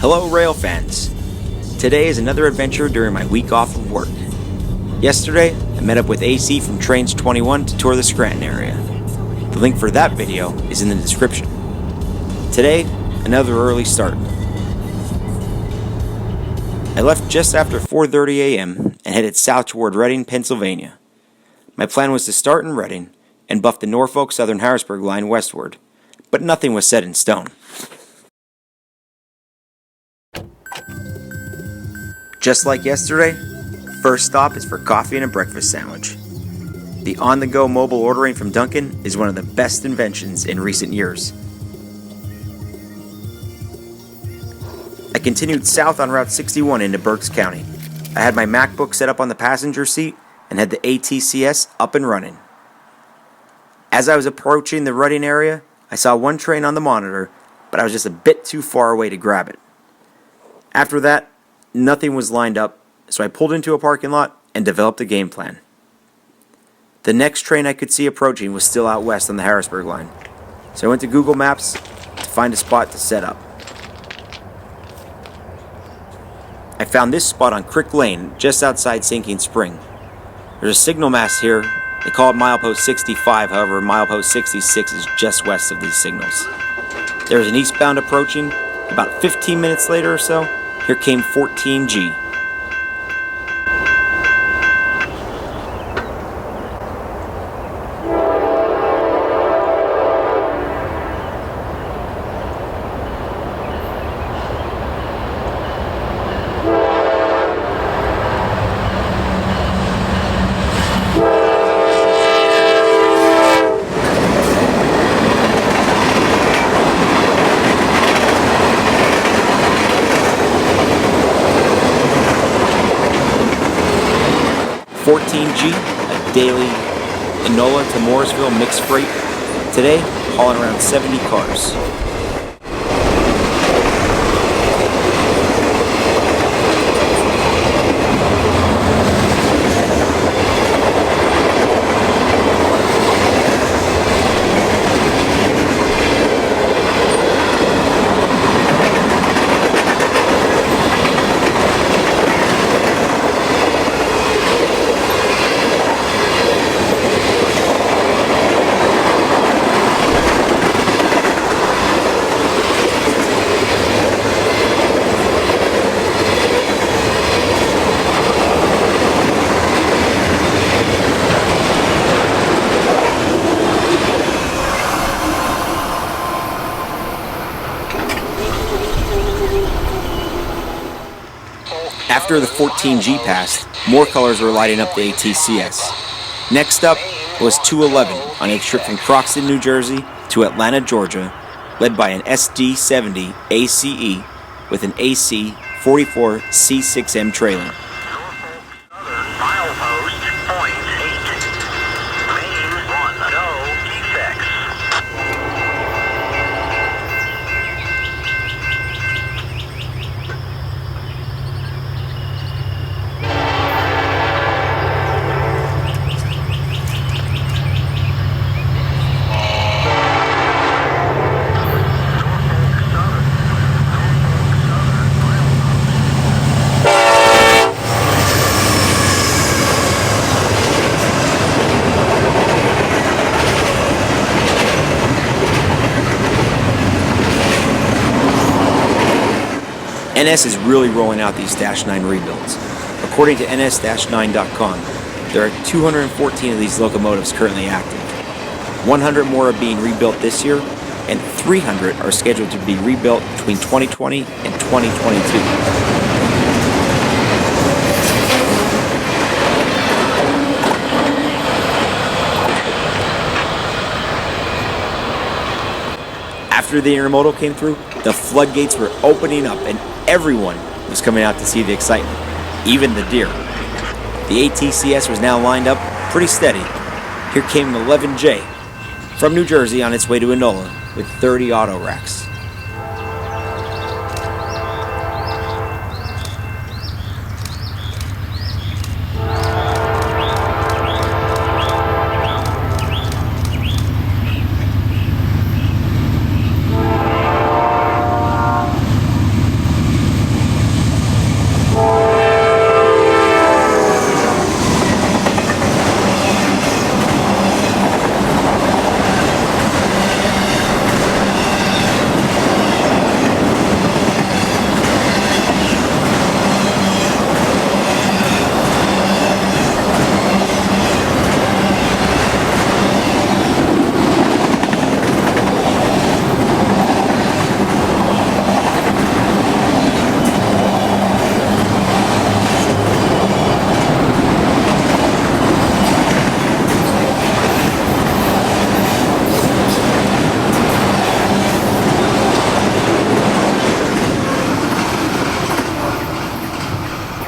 Hello rail fans! Today is another adventure during my week off of work. Yesterday, I met up with AC from Trains 21 to tour the Scranton area. The link for that video is in the description. Today, another early start. I left just after 4:30 a.m. and headed south toward Reading, Pennsylvania. My plan was to start in Reading and buff the Norfolk Southern Harrisburg line westward, but nothing was set in stone. Just like yesterday, first stop is for coffee and a breakfast sandwich. The on-the-go mobile ordering from Dunkin' is one of the best inventions in recent years. I continued south on Route 61 into Berks County. I had my MacBook set up on the passenger seat and had the ATCS up and running. As I was approaching the Reading area, I saw one train on the monitor, but I was just a bit too far away to grab it. After that, nothing was lined up, so I pulled into a parking lot and developed a game plan. The next train I could see approaching was still out west on the Harrisburg line, so I went to Google Maps to find a spot to set up. I found this spot on Crick Lane, just outside Sinking Spring. There's a signal mast here. They call it milepost 65, however, milepost 66 is just west of these signals. There's an eastbound approaching. About 15 minutes later or so, here came 14G. G, a daily Enola to Morrisville mixed freight. Today, hauling around 70 cars. After the 14G passed, more colors were lighting up the ATCS. Next up was 211 on its trip from Croxton, New Jersey to Atlanta, Georgia, led by an SD70 ACE with an AC 44 C6M trailer. NS is really rolling out these Dash 9 rebuilds. According to ns-9.com, there are 214 of these locomotives currently active. 100 more are being rebuilt this year, and 300 are scheduled to be rebuilt between 2020 and 2022. After the intermodal came through, the floodgates were opening up and everyone was coming out to see the excitement, even the deer. The ATCS was now lined up pretty steady. Here came 11J from New Jersey on its way to Enola with 30 auto racks.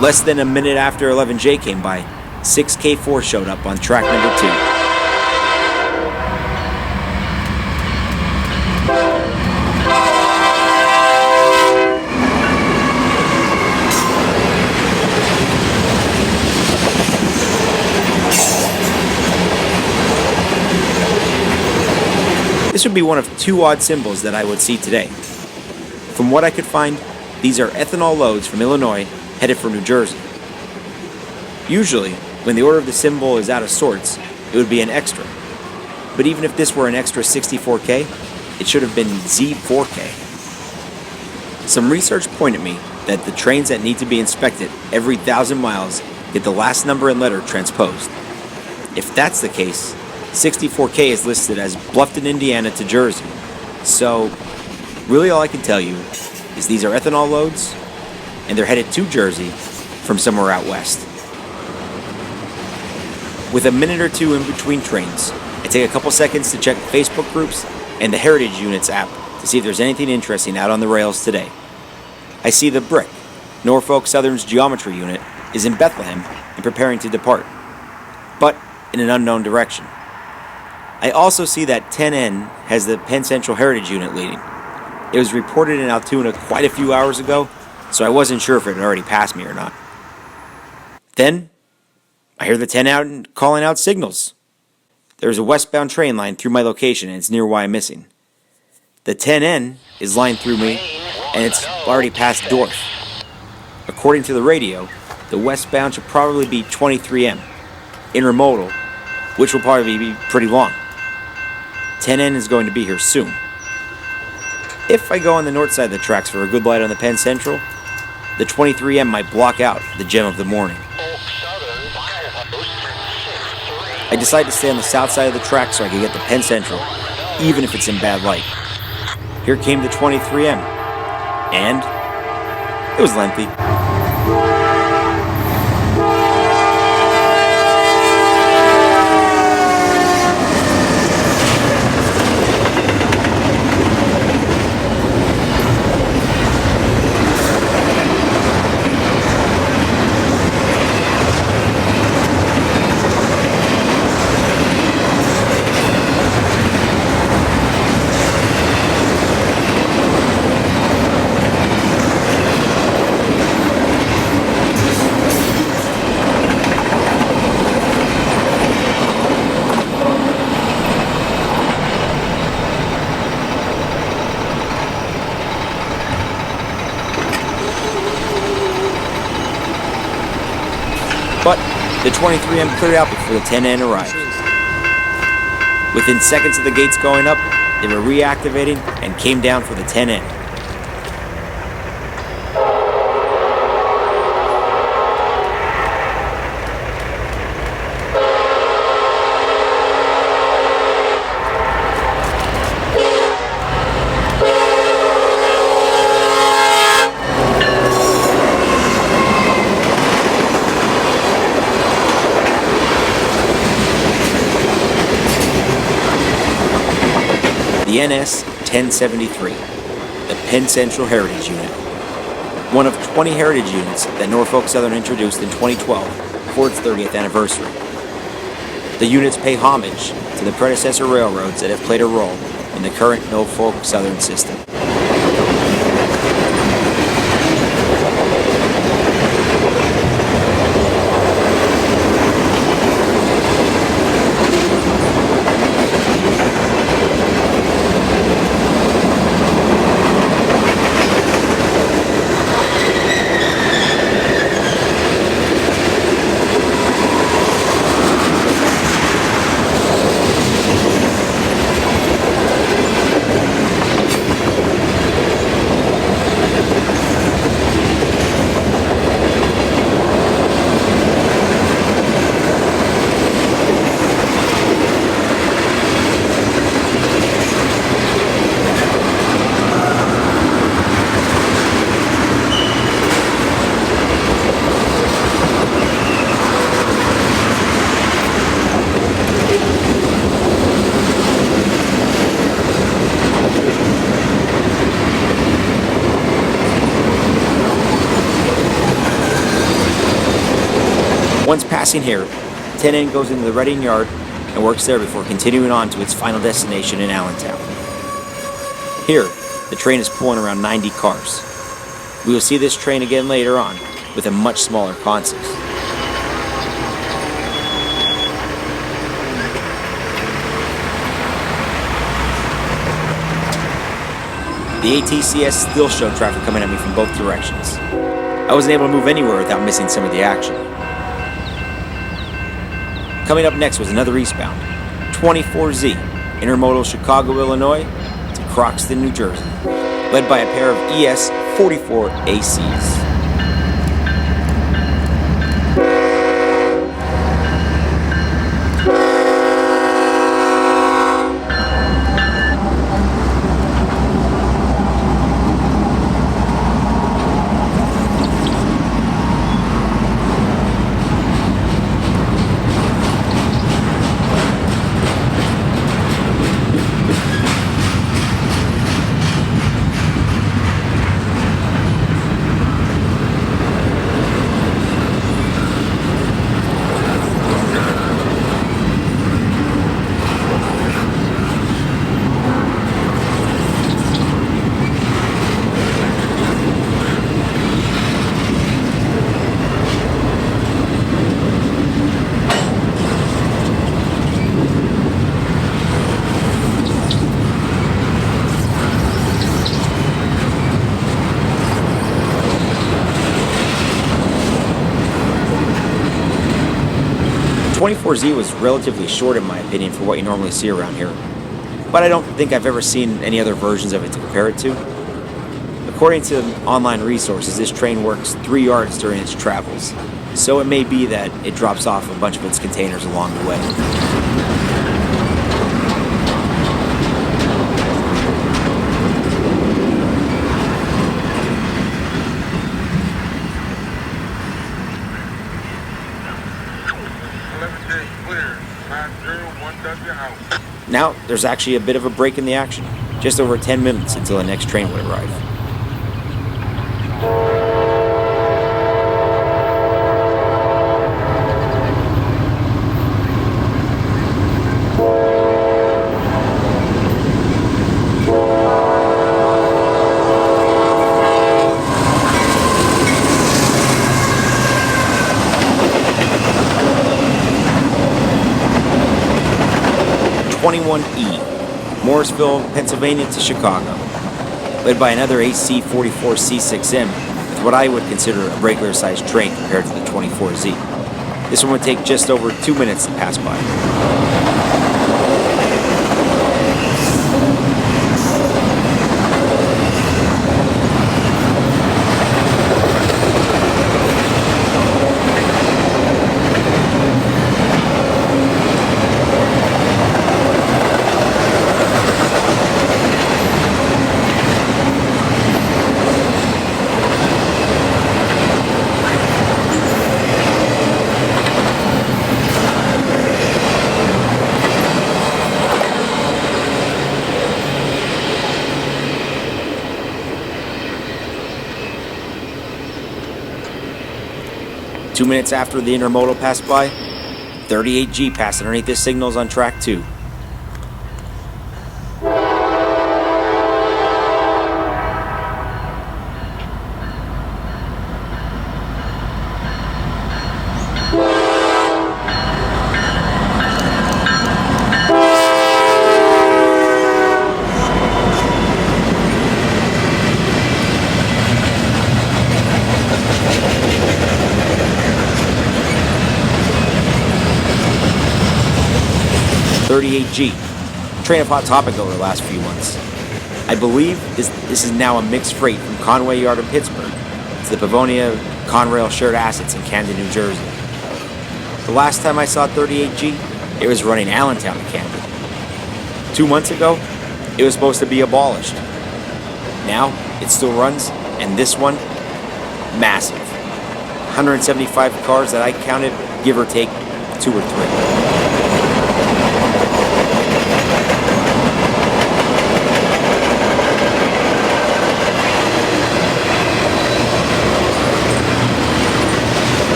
Less than a minute after 11J came by, 6K4 showed up on track number 2. This would be one of 2 odd symbols that I would see today. From what I could find, these are ethanol loads from Illinois headed for New Jersey. Usually, when the order of the symbol is out of sorts, it would be an extra. But even if this were an extra 64K, it should have been Z4K. Some research pointed me that the trains that need to be inspected every 1,000 miles get the last number and letter transposed. If that's the case, 64K is listed as Bluffton, Indiana to Jersey. So, really all I can tell you is these are ethanol loads, and they're headed to Jersey from somewhere out west. With a minute or 2 in between trains, I take a couple seconds to check Facebook groups and the Heritage Units app to see if there's anything interesting out on the rails today. I see the Brick, Norfolk Southern's geometry unit, is in Bethlehem and preparing to depart, but in an unknown direction. I also see that 10N has the Penn Central Heritage Unit leading. It was reported in Altoona quite a few hours ago, so I wasn't sure if it had already passed me or not. Then, I hear the 10 out and calling out signals. There's a westbound train line through my location and it's near why I'm missing. The 10N is lined through me and it's already past Dorf. According to the radio, the westbound should probably be 23M, intermodal, which will probably be pretty long. 10N is going to be here soon. If I go on the north side of the tracks for a good light on the Penn Central, the 23M might block out the gem of the morning. I decided to stay on the south side of the track so I could get the Penn Central, even if it's in bad light. Here came the 23M, and it was lengthy. But the 23M cleared out before the 10N arrived. Within seconds of the gates going up, they were reactivating and came down for the 10N. The NS 1073, the Penn Central Heritage Unit. One of 20 heritage units that Norfolk Southern introduced in 2012 for its 30th anniversary. The units pay homage to the predecessor railroads that have played a role in the current Norfolk Southern system. Passing here, 10N goes into the Reading Yard and works there before continuing on to its final destination in Allentown. Here, the train is pulling around 90 cars. We will see this train again later on with a much smaller consist. The ATCS still showed traffic coming at me from both directions. I wasn't able to move anywhere without missing some of the action. Coming up next was another eastbound, 24Z, intermodal Chicago, Illinois to Croxton, New Jersey, led by a pair of ES 44 ACs. 24Z was relatively short in my opinion for what you normally see around here, but I don't think I've ever seen any other versions of it to compare it to. According to online resources, this train works 3 yards during its travels, so it may be that it drops off a bunch of its containers along the way. 11J clear. 901 W out. Now, there's actually a bit of a break in the action, just over 10 minutes until the next train would arrive. Morrisville, Pennsylvania to Chicago, led by another AC 44 C6M with what I would consider a regular-sized train compared to the 24Z. This one would take just over 2 minutes to pass by. 2 minutes after the intermodal passed by, 38G passed underneath the signals on track 2. Train of hot topic over the last few months. I believe this is now a mixed freight from Conway Yard in Pittsburgh to the Pavonia Conrail Shared Assets in Camden, New Jersey. The last time I saw 38G, it was running Allentown to Camden. 2 months ago, it was supposed to be abolished. Now, it still runs, and this one, massive. 175 cars that I counted, give or take 2 or 3.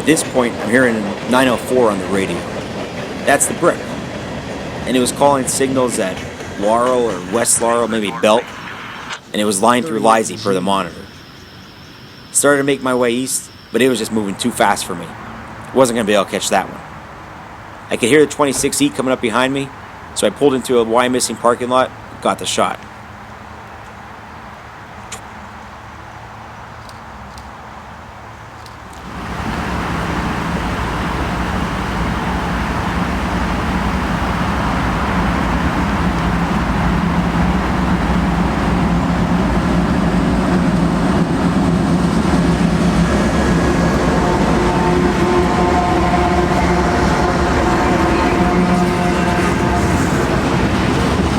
At this point, I'm hearing 904 on the radio. That's the brick. And it was calling signals at Laurel or West Laurel, maybe Belt, and it was lined through Lisey per the monitor. Started to make my way east, but it was just moving too fast for me. Wasn't going to be able to catch that one. I could hear the 26E coming up behind me, so I pulled into a Y missing parking lot, got the shot.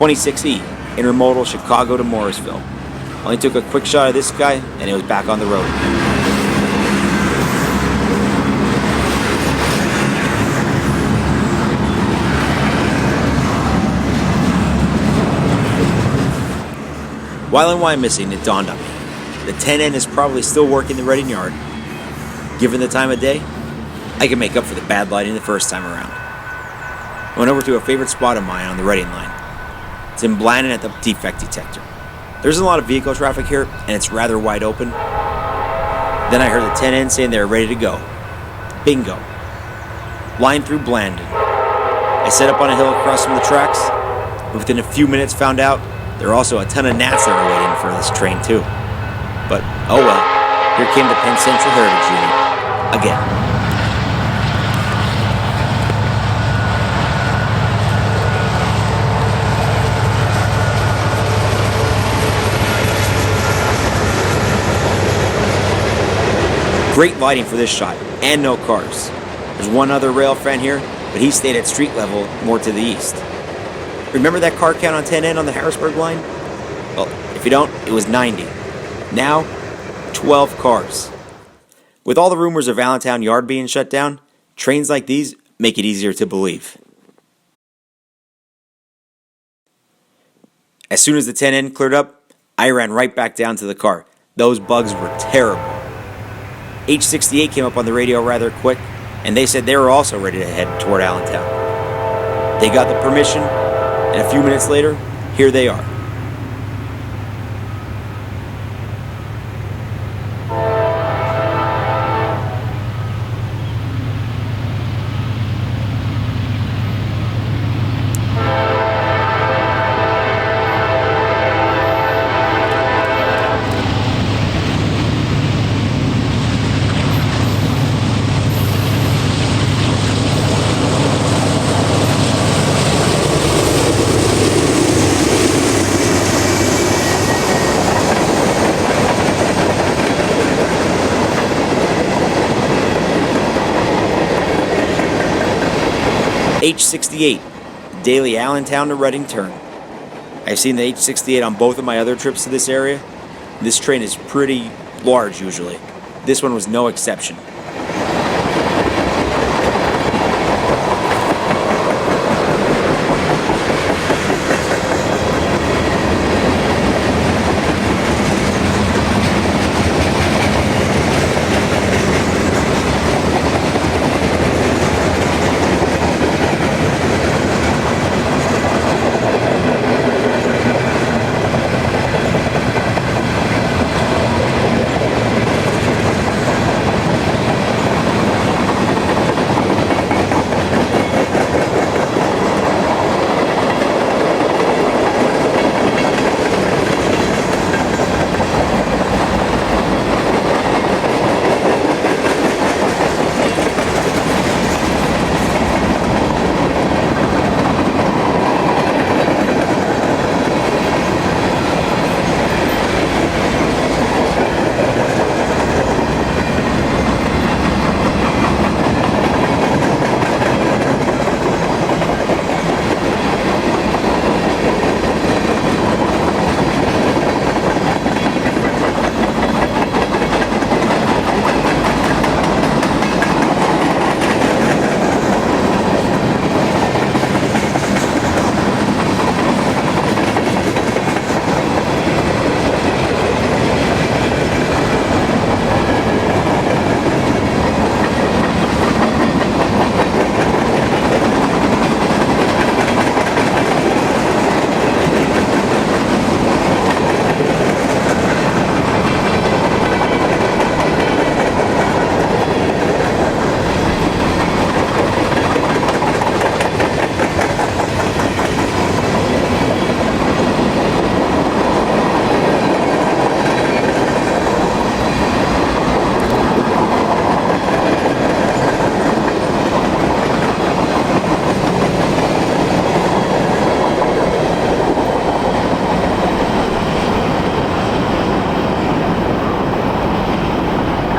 .26E, intermodal Chicago to Morrisville. Only took a quick shot of this guy, and it was back on the road. While in Wyomissing, it dawned on me. The 10N is probably still working the Reading yard. Given the time of day, I can make up for the bad lighting the first time around. I went over to a favorite spot of mine on the Reading line. It's in Blandon at the defect detector. There's a lot of vehicle traffic here, and it's rather wide open. Then I heard the 10N saying they were ready to go. Bingo. Line through Blandon. I set up on a hill across from the tracks, and within a few minutes found out there are also a ton of gnats that are waiting for this train too. But, oh well, here came the Penn Central Heritage Unit. Again. Great lighting for this shot, and no cars. There's one other rail fan here, but he stayed at street level more to the east. Remember that car count on 10N on the Harrisburg line? Well, if you don't, it was 90. Now, 12 cars. With all the rumors of Allentown Yard being shut down, trains like these make it easier to believe. As soon as the 10N cleared up, I ran right back down to the car. Those bugs were terrible. H68 came up on the radio rather quick, and they said they were also ready to head toward Allentown. They got the permission, and a few minutes later, here they are. H68, daily Allentown to Reading turn. I've seen the H68 on both of my other trips to this area. This train is pretty large usually. This one was no exception.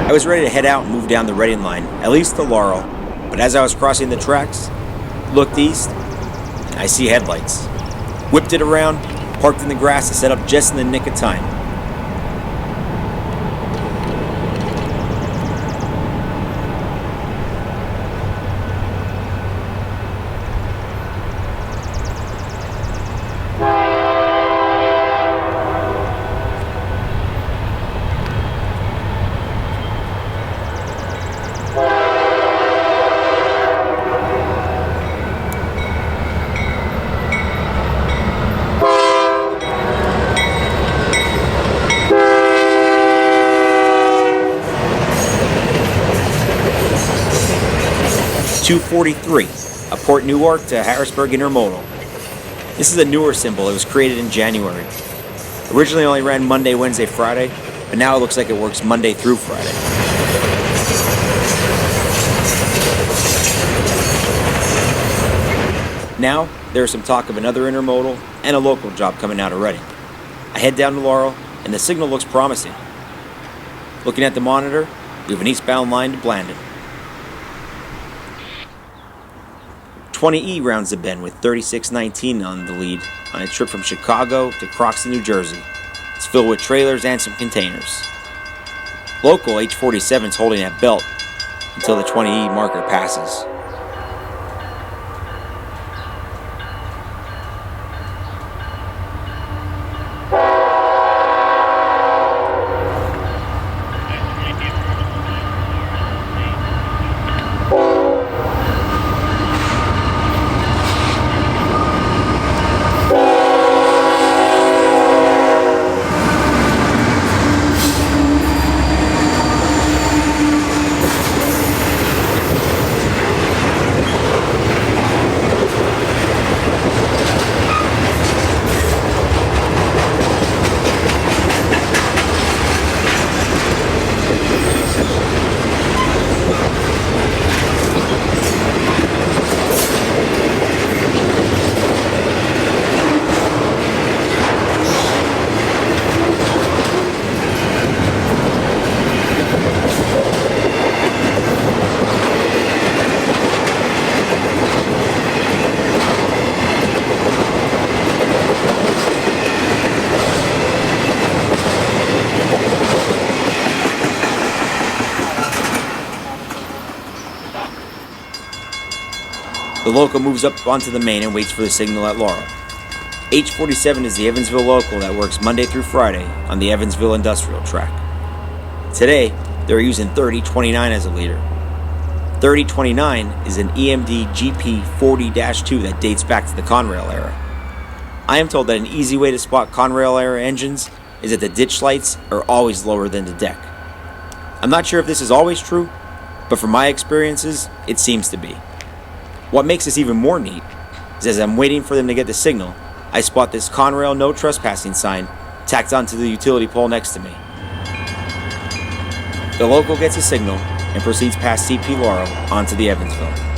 I was ready to head out and move down the Reading line, at least to Laurel, but as I was crossing the tracks, looked east, and I see headlights. Whipped it around, parked in the grass to set up just in the nick of time. $2.43, a Port Newark to Harrisburg intermodal. This is a newer symbol. It was created in January. Originally only ran Monday, Wednesday, Friday, but now it looks like it works Monday through Friday. Now, there's some talk of another intermodal and a local job coming out of Reading. I head down to Laurel, and the signal looks promising. Looking at the monitor, we have an eastbound line to Blandon. 20E rounds the bend with 3619 on the lead on a trip from Chicago to Croxton, New Jersey. It's filled with trailers and some containers. Local H47 is holding that belt until the 20E marker passes. The local moves up onto the main and waits for the signal at Laurel. H47 is the Evansville local that works Monday through Friday on the Evansville Industrial Track. Today, they're using 3029 as a leader. 3029 is an EMD GP 40-2 that dates back to the Conrail era. I am told that an easy way to spot Conrail era engines is that the ditch lights are always lower than the deck. I'm not sure if this is always true, but from my experiences, it seems to be. What makes this even more neat is as I'm waiting for them to get the signal, I spot this Conrail no trespassing sign tacked onto the utility pole next to me. The local gets a signal and proceeds past CP Laurel onto the Evansville.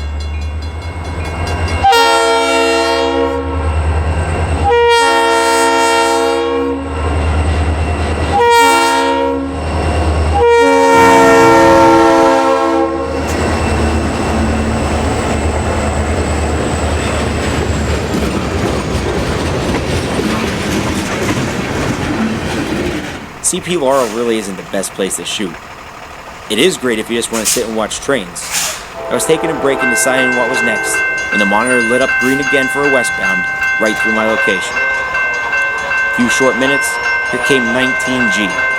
CP Laurel really isn't the best place to shoot. It is great if you just want to sit and watch trains. I was taking a break and deciding what was next when the monitor lit up green again for a westbound right through my location. A few short minutes, here came 19G.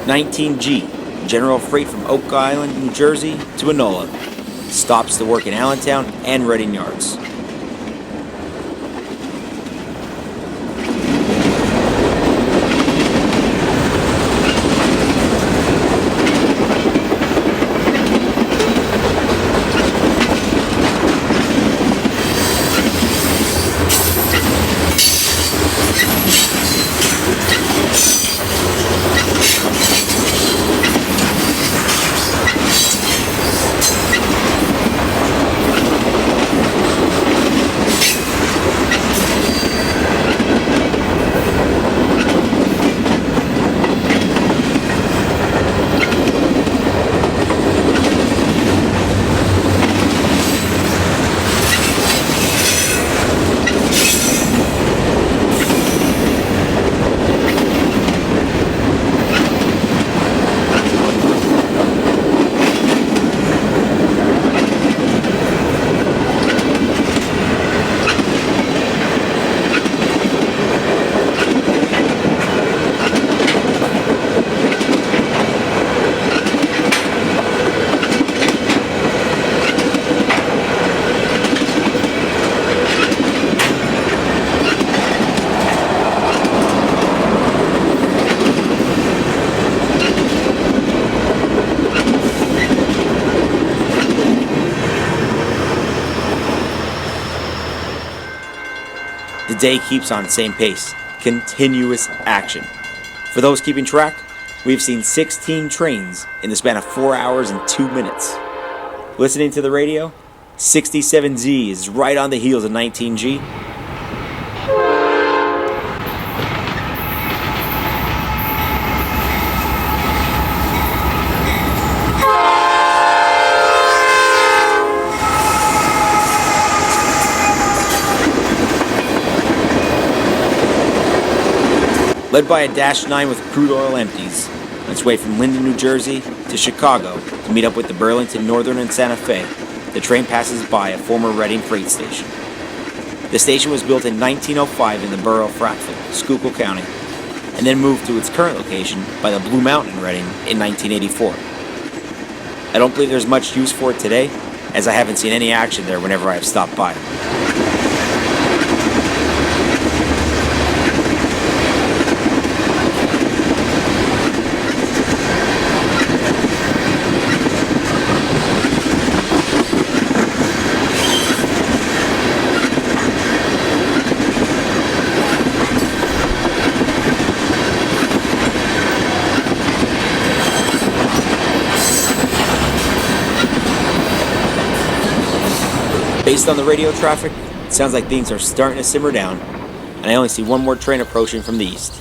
19G, general freight from Oak Island, New Jersey to Enola. stops to work in Allentown and Reading Yards. The day keeps on the same pace, continuous action. For those keeping track, we've seen 16 trains in the span of 4 hours and 2 minutes. Listening to the radio, 67Z is right on the heels of 19G. Led by a Dash 9 with crude oil empties, on its way from Linden, New Jersey to Chicago to meet up with the Burlington, Northern, and Santa Fe, the train passes by a former Reading freight station. The station was built in 1905 in the borough of Frackville, Schuylkill County, and then moved to its current location by the Blue Mountain in Reading in 1984. I don't believe there's much use for it today, as I haven't seen any action there whenever I have stopped by. Based on the radio traffic, it sounds like things are starting to simmer down, and I only see one more train approaching from the east.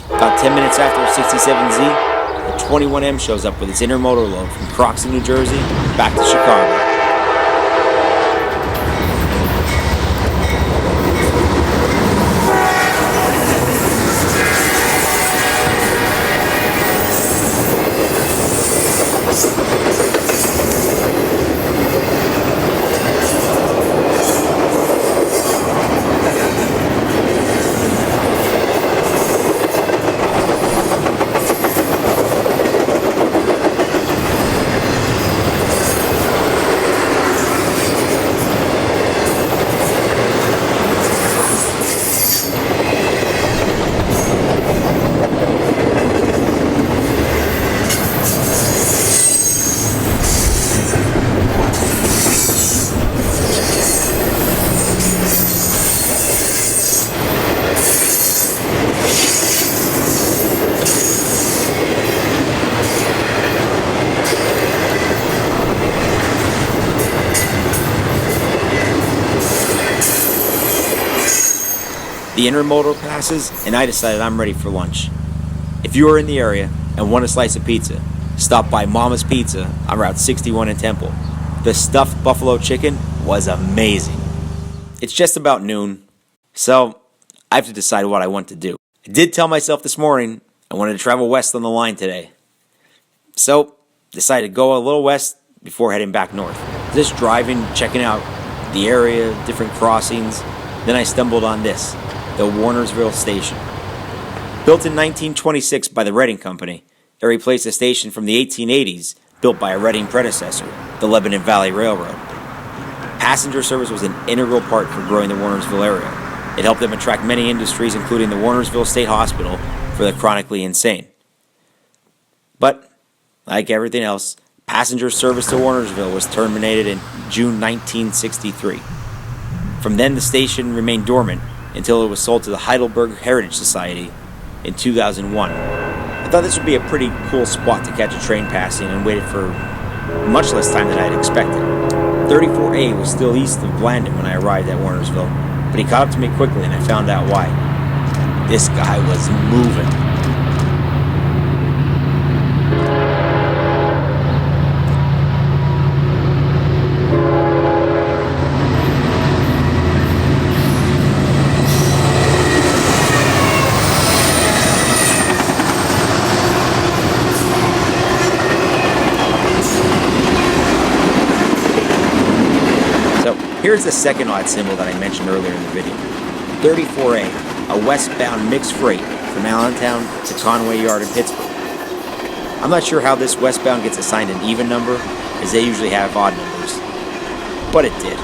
About 10 minutes after 67Z, the 21M shows up with its intermodal load from Croxton, New Jersey, back to Chicago. The intermodal passes, and I decided I'm ready for lunch. If you are in the area and want a slice of pizza, stop by Mama's Pizza on Route 61 in Temple. The stuffed buffalo chicken was amazing. It's just about noon, so I have to decide what I want to do. I did tell myself this morning I wanted to travel west on the line today. So, decided to go a little west before heading back north. Just driving, checking out the area, different crossings. Then I stumbled on this, the Warnersville Station. Built in 1926 by the Reading Company, it replaced a station from the 1880s built by a Reading predecessor. the Lebanon Valley Railroad. Passenger service was an integral part for growing the Warnersville area. It helped them attract many industries, including the Warnersville State Hospital for the chronically insane. But, like everything else, passenger service to Warnersville was terminated in June 1963. From then, the station remained dormant until it was sold to the Heidelberg Heritage Society in 2001. I thought this would be a pretty cool spot to catch a train passing, and waited for much less time than I had expected. 34A was still east of Blandon when I arrived at Warnersville, but he caught up to me quickly and I found out why. This guy was moving. Here's the second odd symbol that I mentioned earlier in the video. 34A, a westbound mixed freight from Allentown to Conway Yard in Pittsburgh. I'm not sure how this westbound gets assigned an even number, as they usually have odd numbers, but it did.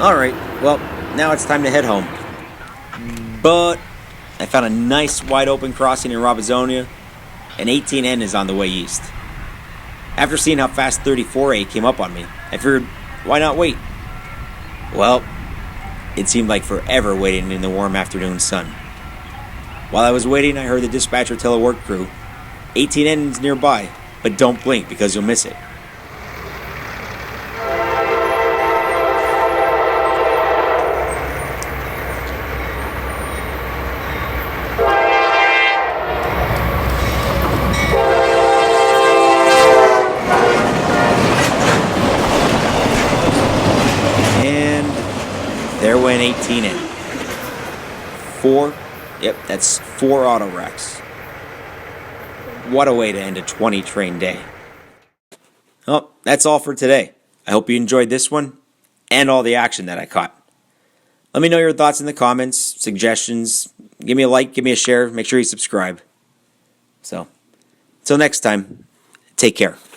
Alright, well, now it's time to head home. But I found a nice wide open crossing in Robizonia, and 18N is on the way east. After seeing how fast 34A came up on me, I figured, why not wait? Well, it seemed like forever waiting in the warm afternoon sun. While I was waiting, I heard the dispatcher tell a work crew, 18N is nearby, but don't blink because you'll miss it. There went 18N. That's 4 auto wrecks. What a way to end a 20 train day. Well, that's all for today. I hope you enjoyed this one and all the action that I caught. Let me know your thoughts in the comments, suggestions. Give me a like, give me a share, make sure you subscribe. So, until next time, take care.